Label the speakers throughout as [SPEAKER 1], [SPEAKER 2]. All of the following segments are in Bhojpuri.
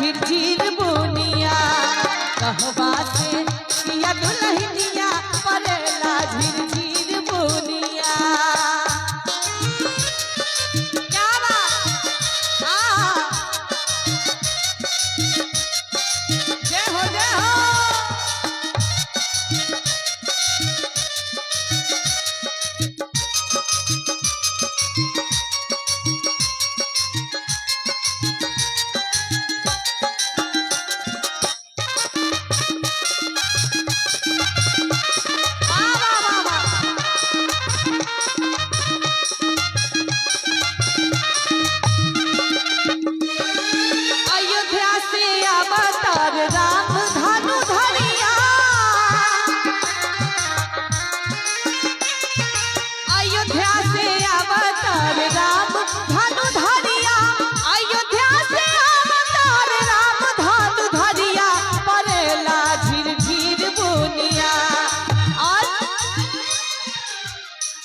[SPEAKER 1] झिरझिर बुनिया कहवा से सिया दुल्हनिया परेला झिरझिर बुनिया। क्या बात, हाँ जय हो जय हो।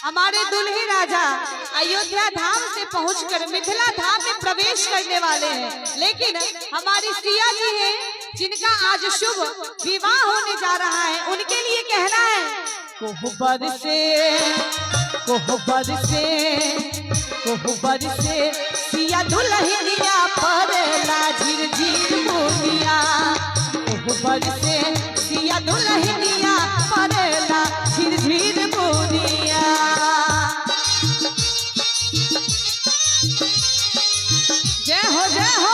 [SPEAKER 1] हमारे दुल्हे राजा अयोध्या धाम से पहुंचकर मिथिला धाम में प्रवेश करने वाले हैं, लेकिन हमारी सिया जी हैं जिनका आज शुभ विवाह होने जा रहा है, उनके लिए कहना है कोहबर से सिया दुल्हनिया परेला झिरझिर बुनिया। कोहबर से सिया दुल्हनिया परेला झिरझिर बुनिया। जय हो जय हो।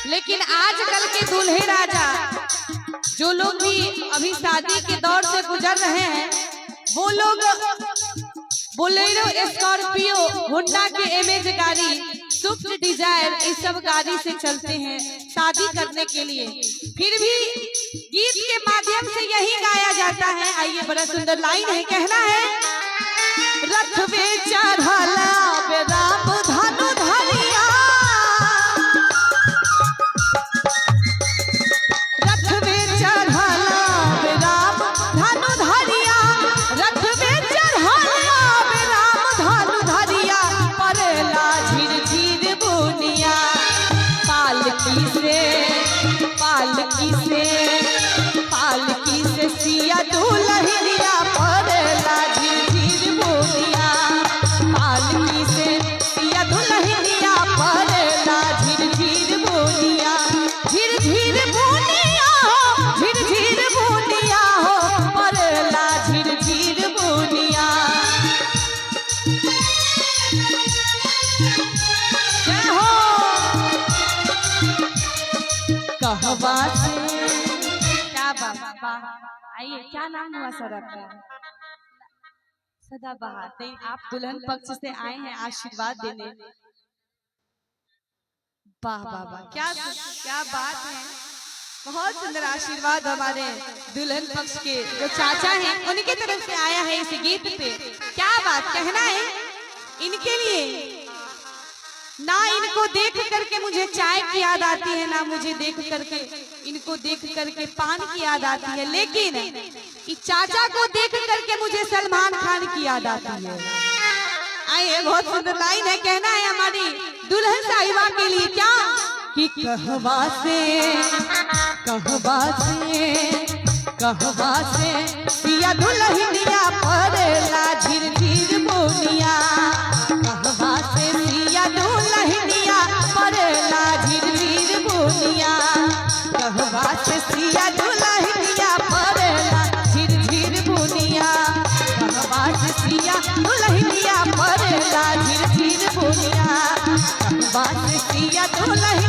[SPEAKER 1] लेकिन आजकल के दूल्हे राजा जो लोग भी अभी शादी के दौर से गुजर रहे हैं, वो लोग बोलेरो, स्कॉर्पियो, होंडा के एमेज गाड़ी, स्विफ्ट डिजायर, इस सब गाड़ी से चलते हैं शादी करने के लिए। फिर भी गीत के माध्यम से यही गाया जाता है। आइए, बड़ा सुंदर लाइन है, कहना है रथ पे चढ़ला राम धनु धरिया, रथ पे चढ़ला राम धनु धरिया, रथ पे चढ़ला राम धनु धरिया परेला झिरझिर बुनिया। पालकी से सिया दुल्हनिया परेला झिरझिर बुनिया। पालकी से सिया दुल्हनिया परेला झिरझिर बुनिया। झिरझिर बुनिया हो, झिरझिर बुनिया हो, परेला झिरझिर बुनिया। जय हो। कहवा से क्या बाबा, आइए, क्या नाम हुआ सर आपका? सदाबहार। नहीं, आप दुल्हन पक्ष से आए हैं आशीर्वाद देने। वाह वाह वाह, क्या बात है, बहुत सुंदर आशीर्वाद हमारे दुल्हन पक्ष के जो चाचा हैं उनकी तरफ से आया है इस गीत पे। क्या बात, कहना है इनके लिए। ना इनको देख करके मुझे चाय की याद आती है, ना मुझे इनको देख करके पान की याद आती है, लेकिन इस चाचा को देख करके मुझे सलमान खान की याद आती है। आइए, बहुत सुंदर लाइन है, कहना है हमारी दुल्हन साहिबा के लिए। क्या कि कहवा से सिया दुल्हनिया परेला झिरझिर बुनिया। कहवा से सिया दुल्हनिया परेला झिरझिर बुनिया। कहवा से सिया दुल्हनिया परेला झिरझिर बुनिया। कहवा से सिया दुल्हनिया परेला झिरझिर बुनिया। कहवा से सिया दुल्हनिया